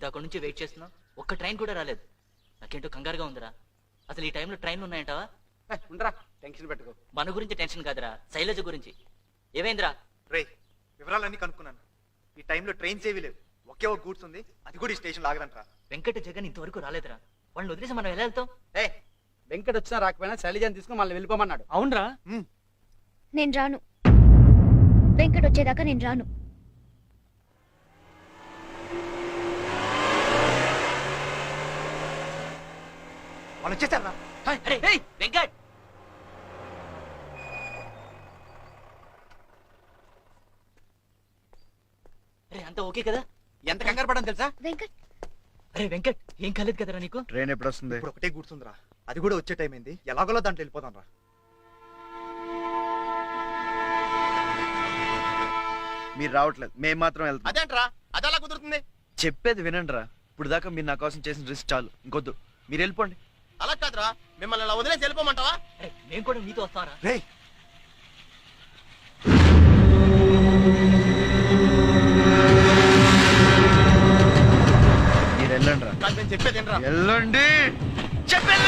ఇందాక నుంచి వెయిట్ చేస్తున్నా, ఒక్క ట్రైన్ కూడా రాలేదు. నాకేంటో కంగారుగా ఉందిరా. అసలు ఈ టైంలో ట్రైన్లు ఉన్నాయంటావా? ఉండరా, టెన్షన్ పెట్టుకో. మన గురించి టెన్షన్ కాదురా, శైలజ గురించి. ఏమైందిరా? రే, వివరాలన్నీ కనుక్కున్నాను. ఈ టైంలో ట్రైన్స్ ఏవి లేవు. ఒకే ఒక గూడ్స్ ఉంది, అది కూడా ఈ స్టేషన్ లాగదంట్రా. వెంకట జగన్ ఇంతవరకు రాలేదురా. వాళ్ళని వదిలేసి మనం ఎలా వెళ్తాం? ఏ వెంకట్ వచ్చినా రాకపోయినా శైలజాన్ని తీసుకుని మళ్ళీ వెళ్ళిపోమన్నాడు. అవునరా? నేను రాను. వెంకట్ వచ్చేదాకా నేను రాను. వాళ్ళు వచ్చేసారా? అరే వెంకట్! అరే అంతా ఓకే కదా? ఎంత కంగారు పడని తెలుసా? వెంకట్, అరే వెంకట్, ఏం కాలేదు కదరా నీకు? ట్రైన్ ఎప్పుడు వస్తుంది? ఇప్పుడు ఒకటే గూడ్స్ ఉందిరా, అది కూడా వచ్చే టైం అయింది. ఎలాగోలా దాంట్లో వెళ్ళిపోతాం రా. మీరు రావట్లేదు, మేము మాత్రం వెళ్తాం. అదేంట్రా, అది అలా కుదురుతుంది? చెప్పేది వినండి రా. ఇప్పుడు దాకా మీరు నా కోసం చేసిన రిస్క్ చాలు, ఇంకొద్దు. మీరు వెళ్ళిపోండి. అలా కాదురా, మిమ్మల్ని అలా వదిలేసి వెళ్ళిపోమంటావా? అరే మేము కూడా నీతో వస్తారా? రే, మీరు వెళ్ళండి రా. నాకు నేను చెప్పేది ఏంట్రా? వెళ్ళండి. చెప్పేది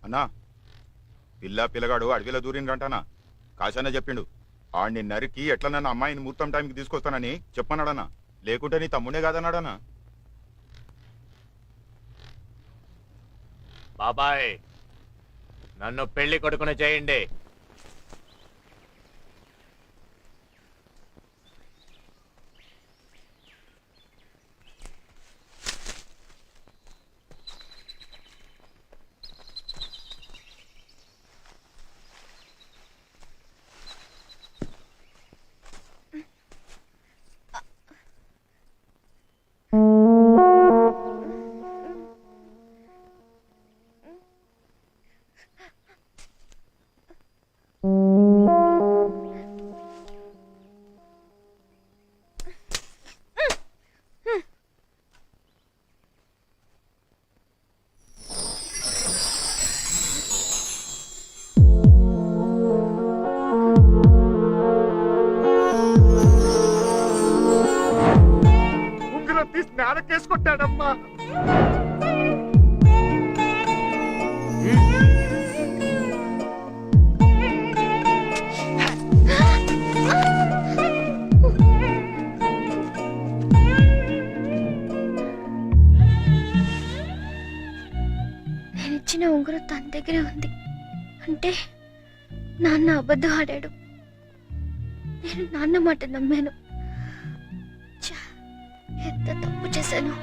అన్నా, పిల్లగాడు అడవిలో దూరిండ్రంటానా? కాశానే చెప్పిండు. ఆడిని నరికి ఎట్లా నన్ను అమ్మాయిని ముహూర్తం టైంకి తీసుకొస్తానని చెప్పన్నాడన్నా. లేకుంటే నీ తమ్ముడే కాదన్నాడన్నా. బాబాయ్, నన్ను పెళ్లి కొడుకుని చేయండి. పోలీస్ నేల కేసు కొట్టాడమ్మా. నేను ఇచ్చిన ఉంగరం తన దగ్గరే ఉంది అంటే నాన్న అబద్ధం ఆడాడు. నేను నాన్న మాట నమ్మాను. ఛ, ఎంత తప్పు చేశాను.